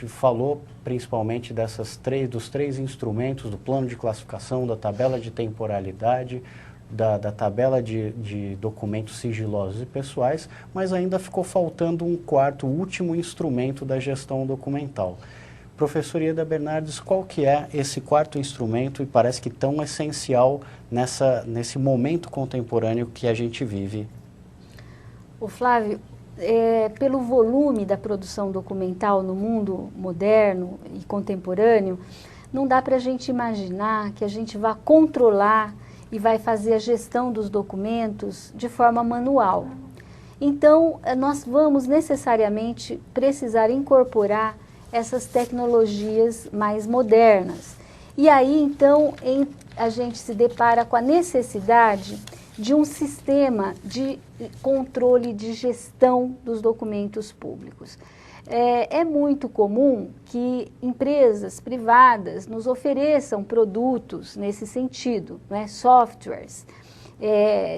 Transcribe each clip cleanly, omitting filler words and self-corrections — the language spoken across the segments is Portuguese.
gente falou principalmente dos três instrumentos, do plano de classificação, da tabela de temporalidade, da tabela de documentos sigilosos e pessoais, mas ainda ficou faltando um quarto, último instrumento da gestão documental. Professor Ieda Bernardes, qual que é esse quarto instrumento e parece que tão essencial nesse momento contemporâneo que a gente vive? O Flávio, pelo volume da produção documental no mundo moderno e contemporâneo, não dá para a gente imaginar que a gente vá controlar e vai fazer a gestão dos documentos de forma manual. Então, nós vamos necessariamente precisar incorporar essas tecnologias mais modernas. E aí, então, a gente se depara com a necessidade de um sistema de controle de gestão dos documentos públicos. É muito comum que empresas privadas nos ofereçam produtos nesse sentido, né, softwares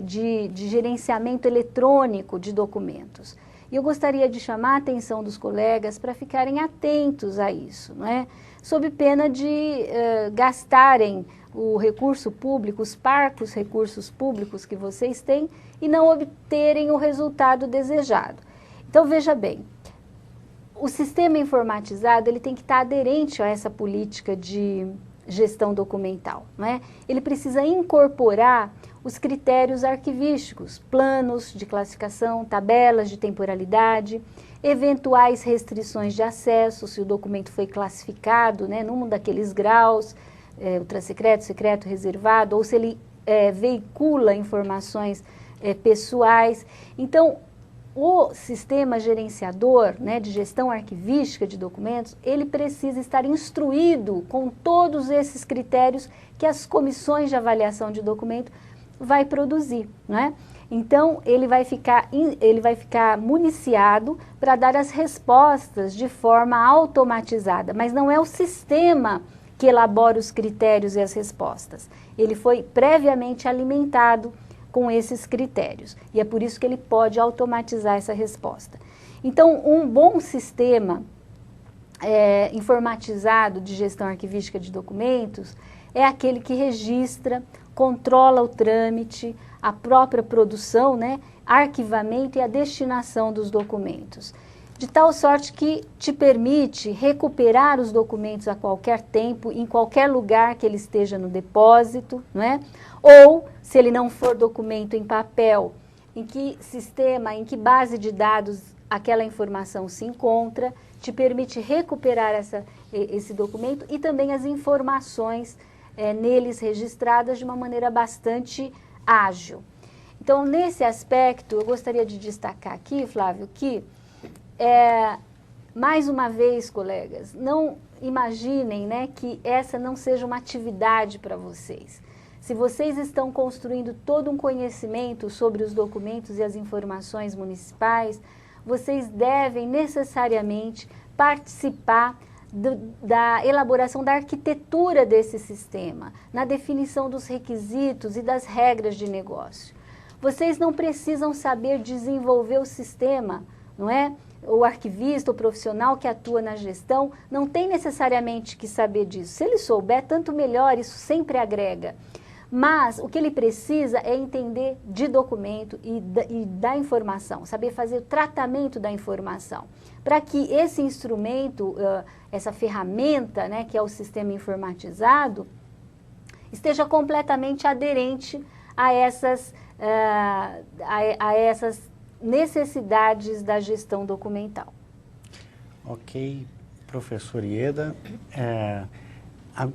de gerenciamento eletrônico de documentos. E eu gostaria de chamar a atenção dos colegas para ficarem atentos a isso, não é? Sob pena de gastarem o recurso público, os parcos recursos públicos que vocês têm e não obterem o resultado desejado. Então, veja bem, o sistema informatizado ele tem que estar aderente a essa política de gestão documental, não é? Ele precisa incorporar os critérios arquivísticos, planos de classificação, tabelas de temporalidade, eventuais restrições de acesso, se o documento foi classificado, né, num daqueles graus, ultrasecreto, secreto, reservado, ou se ele veicula informações pessoais. Então, o sistema gerenciador, né, de gestão arquivística de documentos, ele precisa estar instruído com todos esses critérios que as comissões de avaliação de documento vai produzir, não é? Então, ele vai ficar municiado para dar as respostas de forma automatizada, mas não é o sistema que elabora os critérios e as respostas. Ele foi previamente alimentado com esses critérios, e é por isso que ele pode automatizar essa resposta. Então, um bom sistema informatizado de gestão arquivística de documentos é aquele que registra, controla o trâmite, a própria produção, né, arquivamento e a destinação dos documentos, de tal sorte que te permite recuperar os documentos a qualquer tempo, em qualquer lugar que ele esteja no depósito, não é? Ou, se ele não for documento em papel, em que sistema, em que base de dados aquela informação se encontra, te permite recuperar esse documento e também as informações neles registradas de uma maneira bastante ágil. Então, nesse aspecto, eu gostaria de destacar aqui, Flávio, que, mais uma vez, colegas, não imaginem, né, que essa não seja uma atividade para vocês. Se vocês estão construindo todo um conhecimento sobre os documentos e as informações municipais, vocês devem necessariamente participar da elaboração da arquitetura desse sistema, na definição dos requisitos e das regras de negócio. Vocês não precisam saber desenvolver o sistema, não é? O arquivista, o profissional que atua na gestão, não tem necessariamente que saber disso. Se ele souber, tanto melhor, isso sempre agrega. Mas o que ele precisa é entender de documento e da informação, saber fazer o tratamento da informação, para que esse instrumento, essa ferramenta, né, que é o sistema informatizado, esteja completamente aderente a essas necessidades da gestão documental. Ok, professor Ieda.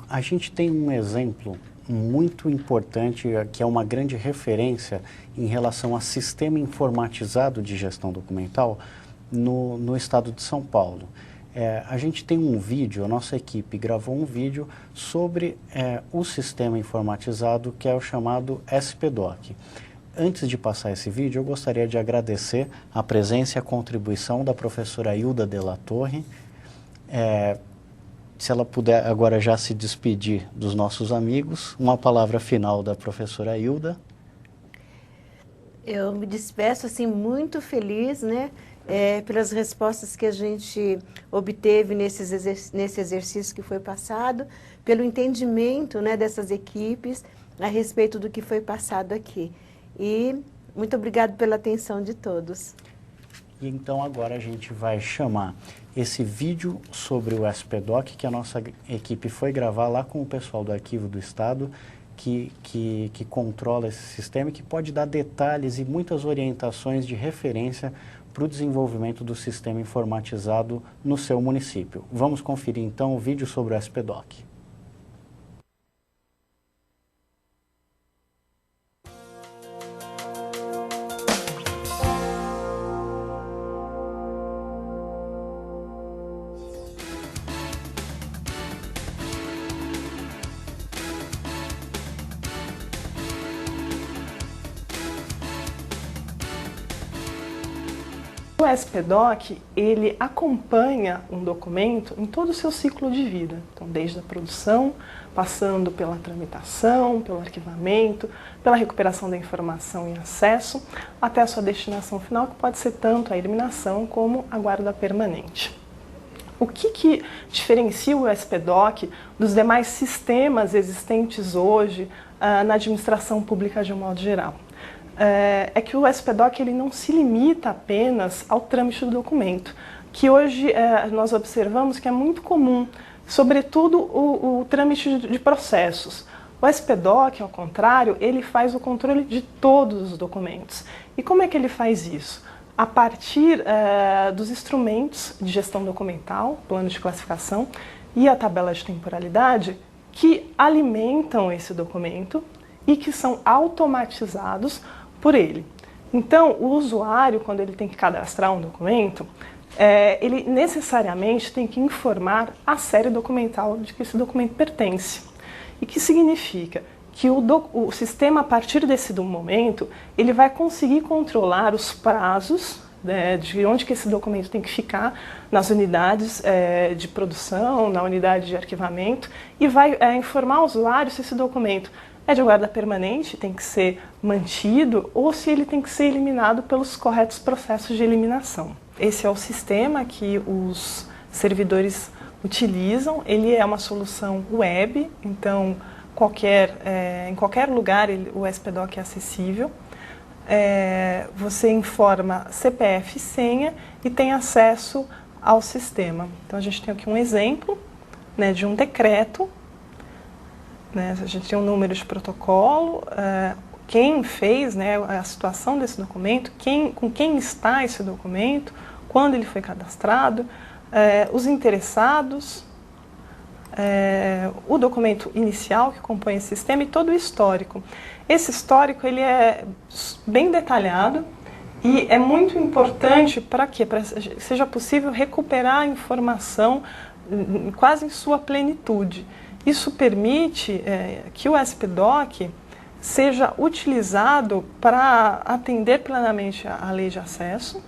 A gente tem um exemplo muito importante, que é uma grande referência em relação a sistema informatizado de gestão documental no estado de São Paulo. A gente tem um vídeo, a nossa equipe gravou um vídeo sobre o sistema informatizado que é o chamado SPDoc. Antes de passar esse vídeo, eu gostaria de agradecer a presença e a contribuição da professora Hilda de la Torre. Se ela puder agora já se despedir dos nossos amigos, uma palavra final da professora Hilda. Eu me despeço assim muito feliz, né, pelas respostas que a gente obteve nesse exercício que foi passado, pelo entendimento, né, dessas equipes a respeito do que foi passado aqui. E muito obrigado pela atenção de todos. E então agora a gente vai chamar esse vídeo sobre o SPDoc, que a nossa equipe foi gravar lá com o pessoal do Arquivo do Estado, que controla esse sistema e que pode dar detalhes e muitas orientações de referência para o desenvolvimento do sistema informatizado no seu município. Vamos conferir então o vídeo sobre o SPDoc. O SPDoc, ele acompanha um documento em todo o seu ciclo de vida. Então, desde a produção, passando pela tramitação, pelo arquivamento, pela recuperação da informação e acesso, até a sua destinação final, que pode ser tanto a eliminação como a guarda permanente. O que diferencia o SPDoc dos demais sistemas existentes hoje na administração pública de um modo geral? É que o SPDoc ele não se limita apenas ao trâmite do documento, que hoje nós observamos que é muito comum, sobretudo o trâmite de processos. O SPDoc, ao contrário, ele faz o controle de todos os documentos. E como é que ele faz isso? A partir dos instrumentos de gestão documental, plano de classificação e a tabela de temporalidade, que alimentam esse documento e que são automatizados por ele. Então, o usuário, quando ele tem que cadastrar um documento, ele necessariamente tem que informar a série documental de que esse documento pertence. E que significa que o sistema, a partir desse momento, ele vai conseguir controlar os prazos, né, de onde que esse documento tem que ficar nas unidades de produção, na unidade de arquivamento, e vai informar o usuário se esse documento é de guarda permanente, tem que ser mantido, ou se ele tem que ser eliminado pelos corretos processos de eliminação. Esse é o sistema que os servidores utilizam. Ele é uma solução web, então em qualquer lugar o SPDoc é acessível. Você informa CPF e senha e tem acesso ao sistema. Então a gente tem aqui um exemplo, né, de um decreto. A gente tem um número de protocolo, quem fez, né, a situação desse documento, com quem está esse documento, quando ele foi cadastrado, os interessados, o documento inicial que compõe esse sistema e todo o histórico. Esse histórico ele é bem detalhado e é muito importante para que seja possível recuperar a informação quase em sua plenitude. Isso permite que o SPDoc seja utilizado para atender plenamente a lei de acesso,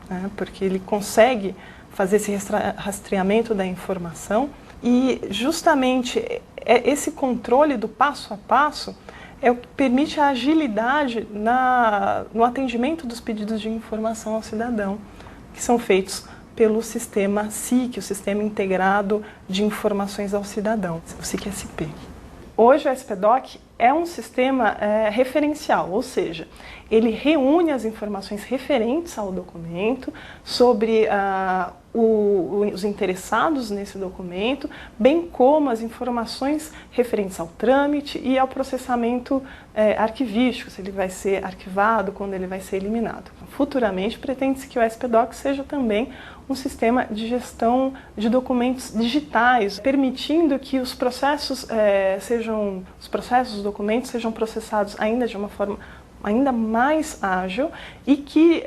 né, porque ele consegue fazer esse rastreamento da informação e justamente esse controle do passo a passo é o que permite a agilidade no atendimento dos pedidos de informação ao cidadão, que são feitos pelo sistema SIC, o Sistema Integrado de Informações ao Cidadão, o SIC-SP. Hoje o SPDoc é um sistema referencial, ou seja, ele reúne as informações referentes ao documento, sobre os interessados nesse documento, bem como as informações referentes ao trâmite e ao processamento arquivístico, se ele vai ser arquivado, quando ele vai ser eliminado. Futuramente, pretende-se que o SPDoc seja também um sistema de gestão de documentos digitais, permitindo que os processos dos documentos sejam processados ainda de uma forma ainda mais ágil e que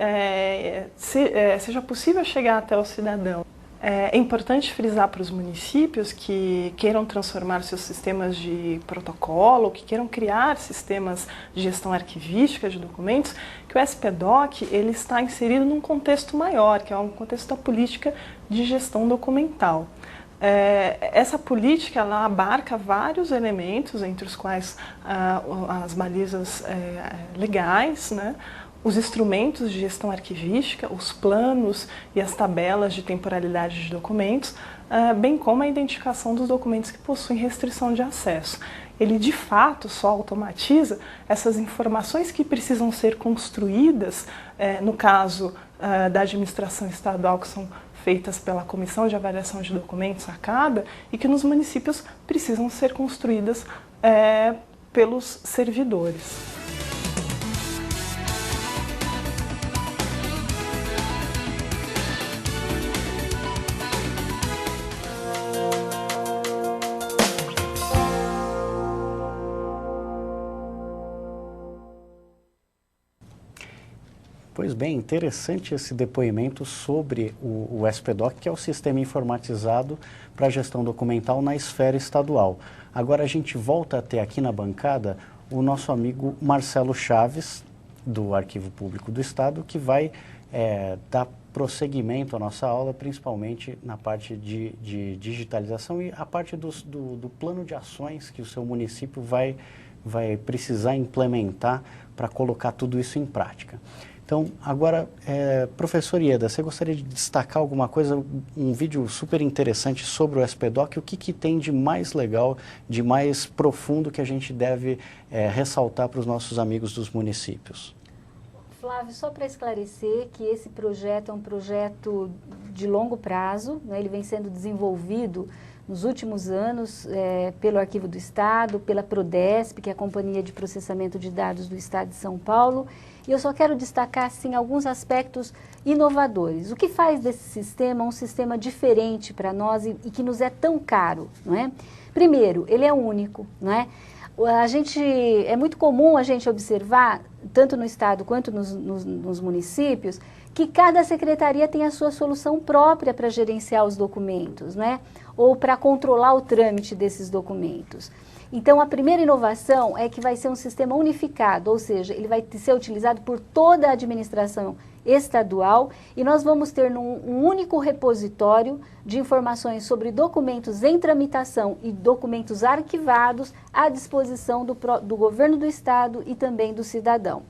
seja possível chegar até o cidadão. É importante frisar para os municípios que queiram transformar seus sistemas de protocolo, que queiram criar sistemas de gestão arquivística de documentos, que o SPDoc ele está inserido num contexto maior, que é um contexto da política de gestão documental. Essa política ela abarca vários elementos, entre os quais as balizas legais, né? os instrumentos de gestão arquivística, os planos e as tabelas de temporalidade de documentos, bem como a identificação dos documentos que possuem restrição de acesso. Ele, de fato, só automatiza essas informações que precisam ser construídas, no caso da administração estadual, que são feitas pela Comissão de Avaliação de Documentos, a CADA, e que nos municípios precisam ser construídas pelos servidores. Pois bem, interessante esse depoimento sobre o SPDoc, que é o Sistema Informatizado para a Gestão Documental na esfera estadual. Agora a gente volta a ter aqui na bancada o nosso amigo Marcelo Chaves, do Arquivo Público do Estado, que vai dar prosseguimento à nossa aula, principalmente na parte de digitalização e a parte do plano de ações que o seu município vai precisar implementar para colocar tudo isso em prática. Então, agora, professor Ieda, você gostaria de destacar alguma coisa, um vídeo super interessante sobre o SPDoc, o que tem de mais legal, de mais profundo que a gente deve ressaltar para os nossos amigos dos municípios? Flávio, só para esclarecer que esse projeto é um projeto de longo prazo, né? Ele vem sendo desenvolvido nos últimos anos pelo Arquivo do Estado, pela Prodesp, que é a Companhia de Processamento de Dados do Estado de São Paulo, e eu só quero destacar, assim, alguns aspectos inovadores. O que faz desse sistema um sistema diferente para nós e que nos é tão caro, não é? Primeiro, ele é único, não é? É muito comum a gente observar, tanto no Estado quanto nos municípios, que cada secretaria tem a sua solução própria para gerenciar os documentos, né? Ou para controlar o trâmite desses documentos. Então, a primeira inovação é que vai ser um sistema unificado, ou seja, ele vai ser utilizado por toda a administração estadual e nós vamos ter um único repositório de informações sobre documentos em tramitação e documentos arquivados à disposição do governo do estado e também do cidadão.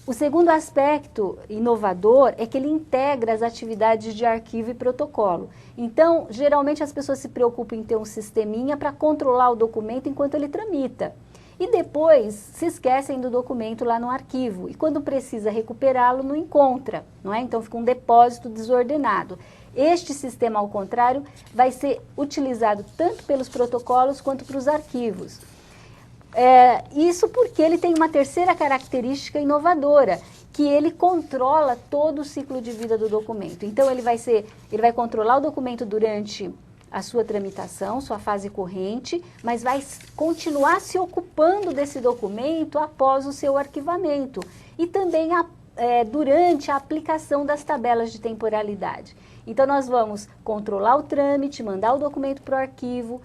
O segundo aspecto inovador é que ele integra as atividades de arquivo e protocolo. Então, geralmente as pessoas se preocupam em ter um sisteminha para controlar o documento enquanto ele tramita. E depois se esquecem do documento lá no arquivo. E quando precisa recuperá-lo, não encontra, não é? Então fica um depósito desordenado. Este sistema, ao contrário, vai ser utilizado tanto pelos protocolos quanto para os arquivos. Isso porque ele tem uma terceira característica inovadora, que ele controla todo o ciclo de vida do documento. Então ele vai controlar o documento durante a sua tramitação, sua fase corrente, mas vai continuar se ocupando desse documento após o seu arquivamento e também durante a aplicação das tabelas de temporalidade. Então nós vamos controlar o trâmite, mandar o documento para o arquivo,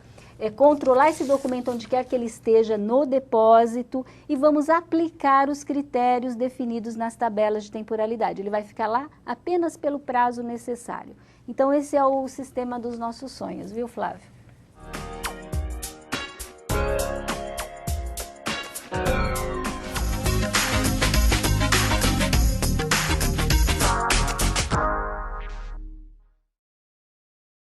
controlar esse documento onde quer que ele esteja no depósito e vamos aplicar os critérios definidos nas tabelas de temporalidade. Ele vai ficar lá apenas pelo prazo necessário. Então esse é o sistema dos nossos sonhos, viu, Flávio?